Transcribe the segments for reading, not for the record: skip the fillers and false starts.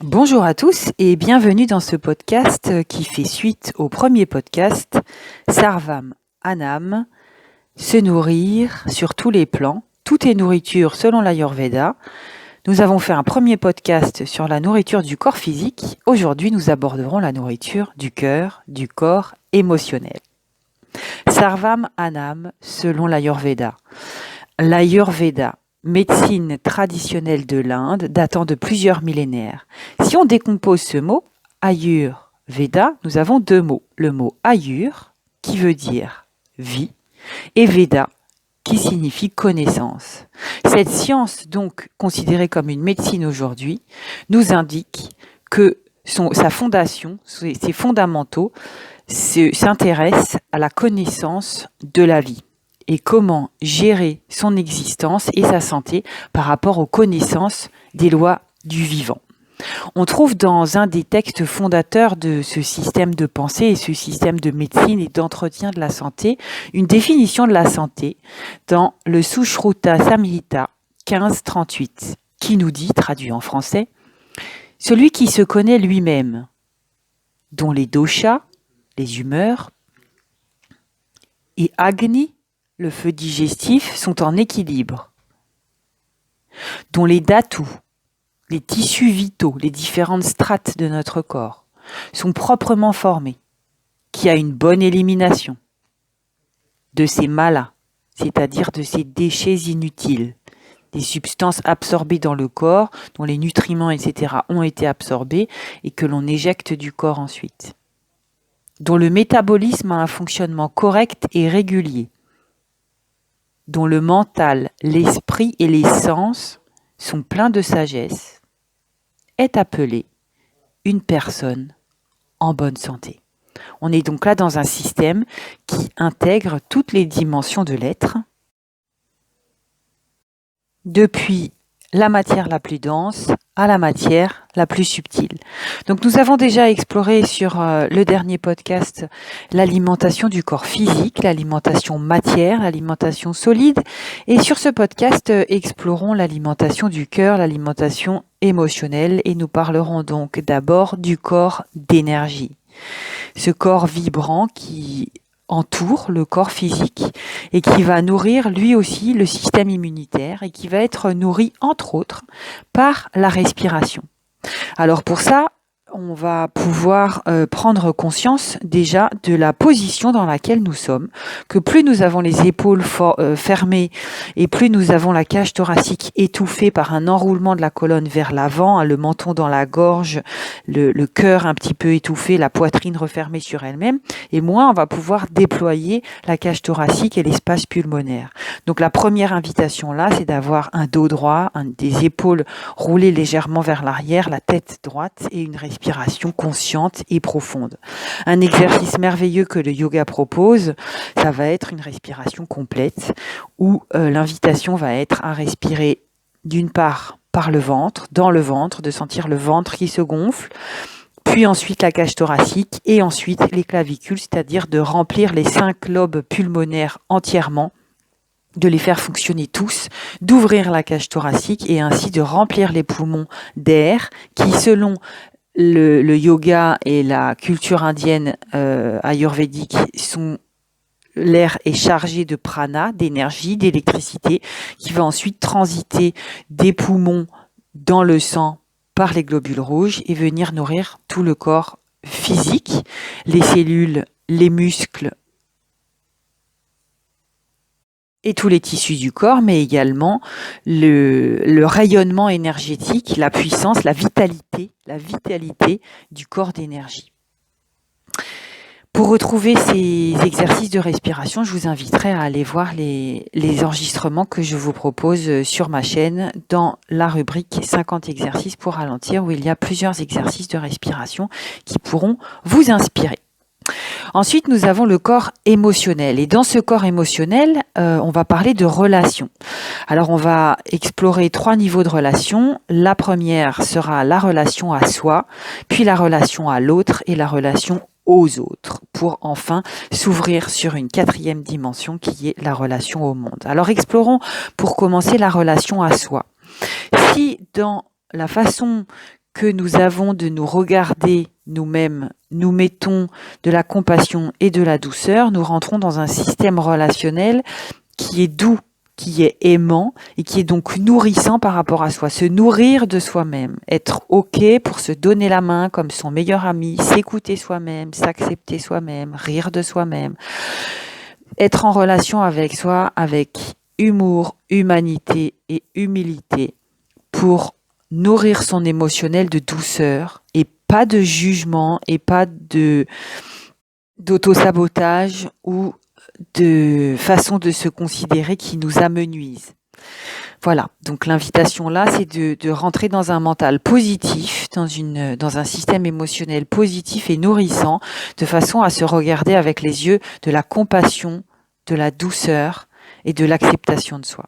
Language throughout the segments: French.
Bonjour à tous et bienvenue dans ce podcast qui fait suite au premier podcast Sarvam Anam, se nourrir sur tous les plans. Tout est nourriture selon l'Ayurveda. Nous avons fait un premier podcast sur la nourriture du corps physique. Aujourd'hui, nous aborderons la nourriture du cœur, du corps émotionnel. Sarvam Anam selon l'Ayurveda. L'Ayurveda, médecine traditionnelle de l'Inde datant de plusieurs millénaires. Si on décompose ce mot, Ayur-Veda, nous avons deux mots. Le mot Ayur, qui veut dire vie, et Veda, qui signifie connaissance. Cette science, donc considérée comme une médecine aujourd'hui, nous indique que sa fondation, ses fondamentaux, s'intéressent à la connaissance de la vie et comment gérer son existence et sa santé par rapport aux connaissances des lois du vivant. On trouve dans un des textes fondateurs de ce système de pensée et ce système de médecine et d'entretien de la santé, une définition de la santé dans le Sushruta Samhita 1538, qui nous dit, traduit en français, « Celui qui se connaît lui-même, dont les doshas, les humeurs, et Agni, le feu digestif, sont en équilibre, dont les dhatus, les tissus vitaux, les différentes strates de notre corps, sont proprement formés, qui a une bonne élimination de ces malas, c'est-à-dire de ces déchets inutiles, des substances absorbées dans le corps, dont les nutriments, etc. ont été absorbés et que l'on éjecte du corps ensuite, dont le métabolisme a un fonctionnement correct et régulier, dont le mental, l'esprit et les sens sont pleins de sagesse, est appelée une personne en bonne santé. On est donc là dans un système qui intègre toutes les dimensions de l'être, depuis la matière la plus dense à la matière la plus subtile. Donc nous avons déjà exploré sur le dernier podcast l'alimentation du corps physique, l'alimentation matière, l'alimentation solide. Et sur ce podcast, explorons l'alimentation du cœur, l'alimentation émotionnelle. Et nous parlerons donc d'abord du corps d'énergie. Ce corps vibrant qui entoure le corps physique et qui va nourrir lui aussi le système immunitaire et qui va être nourri entre autres par la respiration. Alors pour ça, on va pouvoir prendre conscience déjà de la position dans laquelle nous sommes, que plus nous avons les épaules fermées et plus nous avons la cage thoracique étouffée par un enroulement de la colonne vers l'avant, le menton dans la gorge, le cœur un petit peu étouffé, la poitrine refermée sur elle-même, et moins on va pouvoir déployer la cage thoracique et l'espace pulmonaire. Donc la première invitation là, c'est d'avoir un dos droit, des épaules roulées légèrement vers l'arrière, la tête droite et une respiration consciente et profonde. Un exercice merveilleux que le yoga propose, ça va être une respiration complète où l'invitation va être à respirer d'une part par le ventre, dans le ventre, de sentir le ventre qui se gonfle, puis ensuite la cage thoracique et ensuite les clavicules, c'est-à-dire de remplir les 5 lobes pulmonaires entièrement, de les faire fonctionner tous, d'ouvrir la cage thoracique et ainsi de remplir les poumons d'air qui, selon le yoga et la culture indienne ayurvédique, l'air est chargé de prana, d'énergie, d'électricité, qui va ensuite transiter des poumons dans le sang par les globules rouges et venir nourrir tout le corps physique, les cellules, les muscles et tous les tissus du corps, mais également le rayonnement énergétique, la puissance, la vitalité du corps d'énergie. Pour retrouver ces exercices de respiration, je vous inviterai à aller voir les enregistrements que je vous propose sur ma chaîne dans la rubrique 50 exercices pour ralentir, où il y a plusieurs exercices de respiration qui pourront vous inspirer. Ensuite, nous avons le corps émotionnel. Et dans ce corps émotionnel, on va parler de relations. Alors, on va explorer 3 niveaux de relations. La première sera la relation à soi, puis la relation à l'autre et la relation aux autres, pour enfin s'ouvrir sur une 4e dimension qui est la relation au monde. Alors, explorons pour commencer la relation à soi. Si dans la façon que nous avons de nous regarder nous-mêmes, nous mettons de la compassion et de la douceur, nous rentrons dans un système relationnel qui est doux, qui est aimant et qui est donc nourrissant par rapport à soi. Se nourrir de soi-même, être OK pour se donner la main comme son meilleur ami, s'écouter soi-même, s'accepter soi-même, rire de soi-même, être en relation avec soi avec humour, humanité et humilité pour nourrir son émotionnel de douceur et pas de jugement et pas d'auto-sabotage ou de façon de se considérer qui nous amenuise. Voilà, donc l'invitation là, c'est de rentrer dans un mental positif, dans un système émotionnel positif et nourrissant, de façon à se regarder avec les yeux de la compassion, de la douceur et de l'acceptation de soi.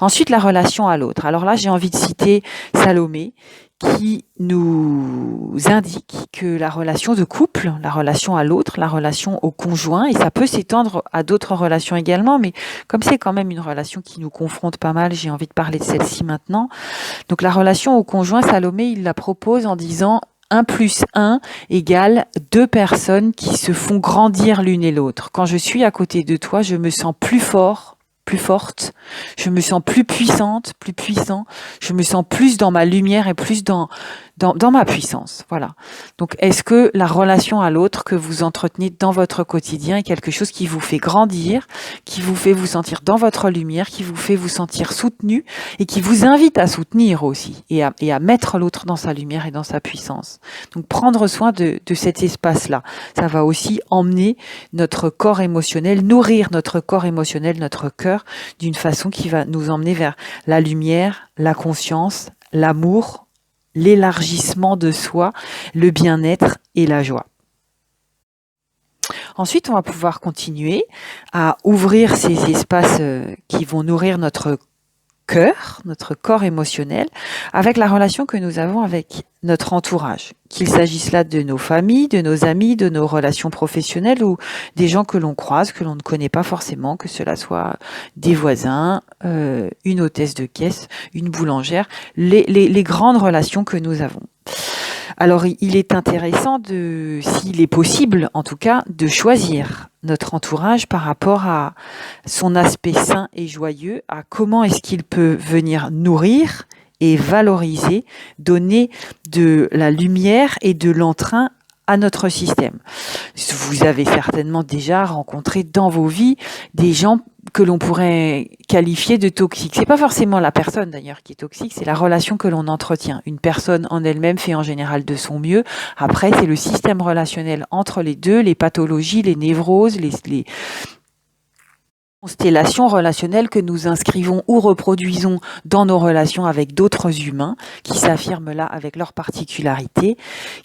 Ensuite, la relation à l'autre. Alors là, j'ai envie de citer Salomé, qui nous indique que la relation de couple, la relation à l'autre, la relation au conjoint, et ça peut s'étendre à d'autres relations également, mais comme c'est quand même une relation qui nous confronte pas mal, j'ai envie de parler de celle-ci maintenant. Donc la relation au conjoint, Salomé, il la propose en disant 1 plus 1 égale 2 personnes qui se font grandir l'une et l'autre. Quand je suis à côté de toi, je me sens plus fort, plus forte, je me sens plus puissante, plus puissant, je me sens plus dans ma lumière et plus dans ma puissance. Voilà. Donc, est-ce que la relation à l'autre que vous entretenez dans votre quotidien est quelque chose qui vous fait grandir, qui vous fait vous sentir dans votre lumière, qui vous fait vous sentir soutenu et qui vous invite à soutenir aussi et à mettre l'autre dans sa lumière et dans sa puissance. Donc, prendre soin de cet espace-là, ça va aussi emmener notre corps émotionnel, nourrir notre corps émotionnel, notre cœur, d'une façon qui va nous emmener vers la lumière, la conscience, l'amour, l'élargissement de soi, le bien-être et la joie. Ensuite, on va pouvoir continuer à ouvrir ces espaces qui vont nourrir notre cœur, notre corps émotionnel, avec la relation que nous avons avec notre entourage. Qu'il s'agisse là de nos familles, de nos amis, de nos relations professionnelles ou des gens que l'on croise, que l'on ne connaît pas forcément, que cela soit des voisins, une hôtesse de caisse, une boulangère, les grandes relations que nous avons. Alors, il est intéressant s'il est possible, en tout cas, de choisir notre entourage par rapport à son aspect sain et joyeux, à comment est-ce qu'il peut venir nourrir et valoriser, donner de la lumière et de l'entrain à notre système. Vous avez certainement déjà rencontré dans vos vies des gens que l'on pourrait qualifier de toxiques. C'est pas forcément la personne d'ailleurs qui est toxique, c'est la relation que l'on entretient. Une personne en elle-même fait en général de son mieux. Après, c'est le système relationnel entre les deux, les pathologies, les névroses, les constellations relationnelles que nous inscrivons ou reproduisons dans nos relations avec d'autres humains qui s'affirment là avec leurs particularités,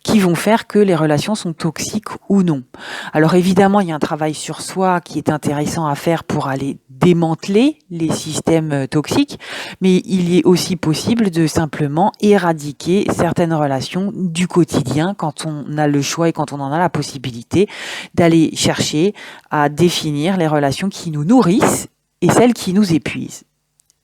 qui vont faire que les relations sont toxiques ou non. Alors évidemment, il y a un travail sur soi qui est intéressant à faire pour aller démanteler les systèmes toxiques, mais il est aussi possible de simplement éradiquer certaines relations du quotidien quand on a le choix et quand on en a la possibilité d'aller chercher à définir les relations qui nous nourrissent et celles qui nous épuisent.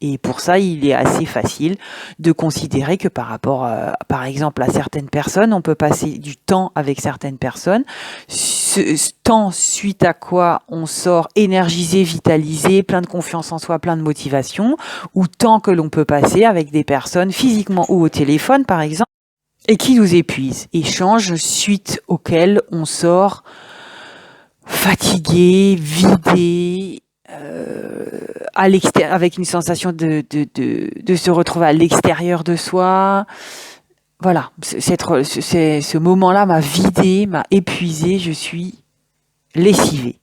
Et pour ça, il est assez facile de considérer que par rapport, par exemple, à certaines personnes, on peut passer du temps avec certaines personnes, ce temps suite à quoi on sort énergisé, vitalisé, plein de confiance en soi, plein de motivation, ou temps que l'on peut passer avec des personnes physiquement ou au téléphone, par exemple, et qui nous épuisent. Échanges suite auxquels on sort fatigué, vidé, avec une sensation de se retrouver à l'extérieur de soi. Voilà, ce moment-là m'a vidé, m'a épuisé, je suis lessivée.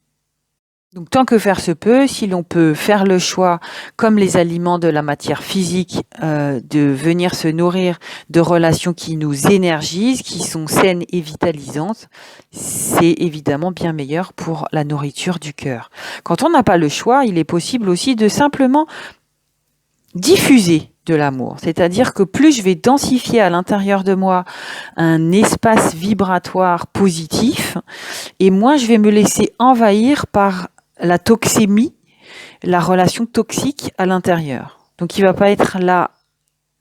Donc tant que faire se peut, si l'on peut faire le choix, comme les aliments de la matière physique, de venir se nourrir de relations qui nous énergisent, qui sont saines et vitalisantes, c'est évidemment bien meilleur pour la nourriture du cœur. Quand on n'a pas le choix, il est possible aussi de simplement diffuser de l'amour. C'est-à-dire que plus je vais densifier à l'intérieur de moi un espace vibratoire positif, et moins je vais me laisser envahir par la toxémie, la relation toxique à l'intérieur. Donc il va pas être là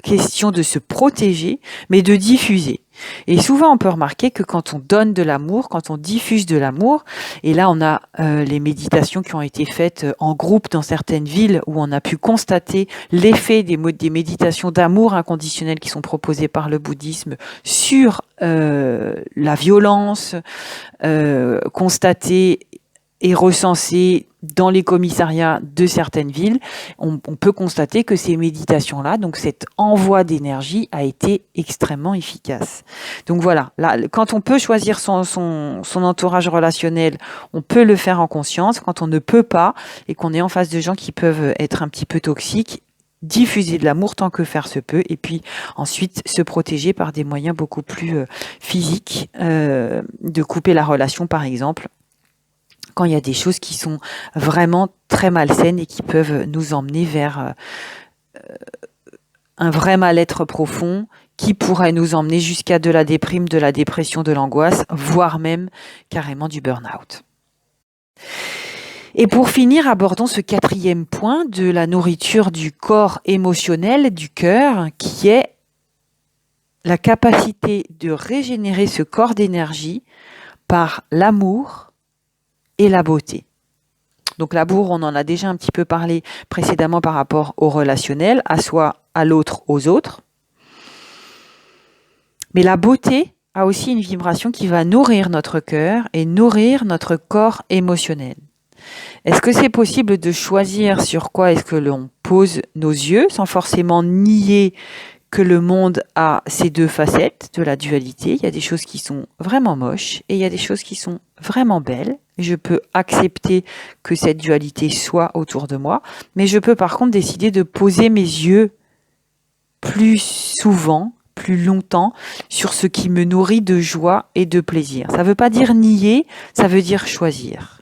question de se protéger, mais de diffuser. Et souvent, on peut remarquer que quand on donne de l'amour, quand on diffuse de l'amour, et là, on a les méditations qui ont été faites en groupe dans certaines villes où on a pu constater l'effet des méditations d'amour inconditionnel qui sont proposées par le bouddhisme sur la violence constatée et recensée dans les commissariats de certaines villes, on peut constater que ces méditations-là, donc cet envoi d'énergie a été extrêmement efficace. Donc voilà, là, quand on peut choisir son entourage relationnel, on peut le faire en conscience. Quand on ne peut pas et qu'on est en face de gens qui peuvent être un petit peu toxiques, diffuser de l'amour tant que faire se peut, et puis ensuite se protéger par des moyens beaucoup plus physiques, de couper la relation par exemple, quand il y a des choses qui sont vraiment très malsaines et qui peuvent nous emmener vers un vrai mal-être profond qui pourrait nous emmener jusqu'à de la déprime, de la dépression, de l'angoisse, voire même carrément du burn-out. Et pour finir, abordons ce 4e point de la nourriture du corps émotionnel, du cœur, qui est la capacité de régénérer ce corps d'énergie par l'amour et la beauté. Donc l'amour, on en a déjà un petit peu parlé précédemment par rapport au relationnel, à soi, à l'autre, aux autres. Mais la beauté a aussi une vibration qui va nourrir notre cœur et nourrir notre corps émotionnel. Est-ce que c'est possible de choisir sur quoi est-ce que l'on pose nos yeux sans forcément nier que le monde a ces deux facettes de la dualité? Il y a des choses qui sont vraiment moches et il y a des choses qui sont vraiment belles. Je peux accepter que cette dualité soit autour de moi, mais je peux par contre décider de poser mes yeux plus souvent, plus longtemps, sur ce qui me nourrit de joie et de plaisir. Ça ne veut pas dire nier, ça veut dire choisir.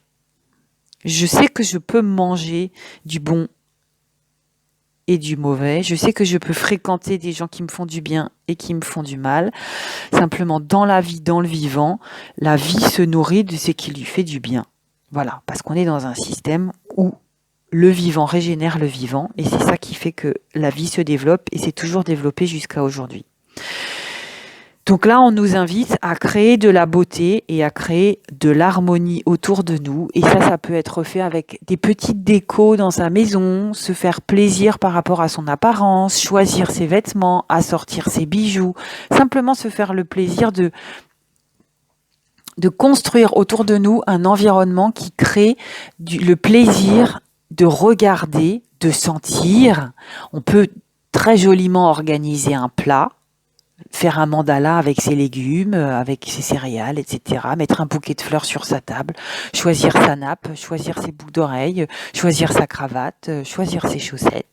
Je sais que je peux manger du bon et du mauvais. Je sais que je peux fréquenter des gens qui me font du bien et qui me font du mal. Simplement, dans la vie, dans le vivant, la vie se nourrit de ce qui lui fait du bien. Voilà, parce qu'on est dans un système où le vivant régénère le vivant, et c'est ça qui fait que la vie se développe, et c'est toujours développé jusqu'à aujourd'hui. Donc là, on nous invite à créer de la beauté et à créer de l'harmonie autour de nous. Et ça peut être fait avec des petites décos dans sa maison, se faire plaisir par rapport à son apparence, choisir ses vêtements, assortir ses bijoux, simplement se faire le plaisir de construire autour de nous un environnement qui crée le plaisir de regarder, de sentir. On peut très joliment organiser un plat, faire un mandala avec ses légumes, avec ses céréales, etc. Mettre un bouquet de fleurs sur sa table, choisir sa nappe, choisir ses boucles d'oreilles, choisir sa cravate, choisir ses chaussettes.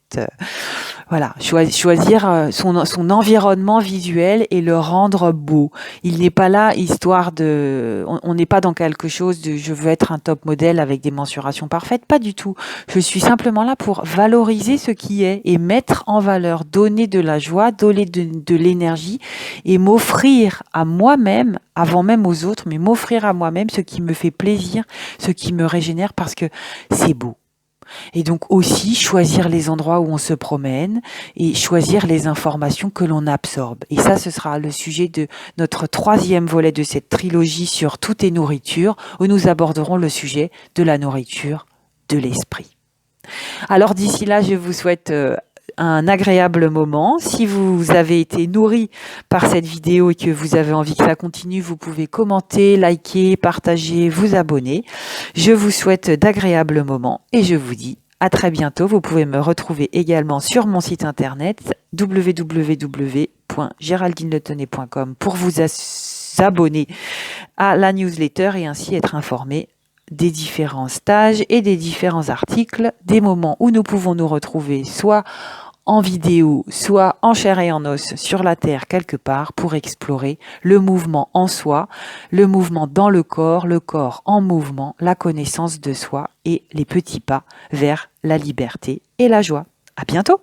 Voilà, choisir son environnement visuel et le rendre beau. Il n'est pas là histoire de... On n'est pas dans quelque chose de je veux être un top modèle avec des mensurations parfaites, pas du tout. Je suis simplement là pour valoriser ce qui est et mettre en valeur, donner de la joie, donner de l'énergie et m'offrir à moi-même, avant même aux autres, mais m'offrir à moi-même ce qui me fait plaisir, ce qui me régénère parce que c'est beau. Et donc aussi choisir les endroits où on se promène et choisir les informations que l'on absorbe. Et ça, ce sera le sujet de notre 3e volet de cette trilogie sur tout est nourriture, où nous aborderons le sujet de la nourriture de l'esprit. Alors d'ici là, je vous souhaite un agréable moment. Si vous avez été nourri par cette vidéo et que vous avez envie que ça continue, vous pouvez commenter, liker, partager, vous abonner. Je vous souhaite d'agréables moments et je vous dis à très bientôt. Vous pouvez me retrouver également sur mon site internet www.geraldineLetonnet.com pour vous abonner à la newsletter et ainsi être informé des différents stages et des différents articles, des moments où nous pouvons nous retrouver soit en vidéo, soit en chair et en os sur la terre quelque part pour explorer le mouvement en soi, le mouvement dans le corps en mouvement, la connaissance de soi et les petits pas vers la liberté et la joie. À bientôt!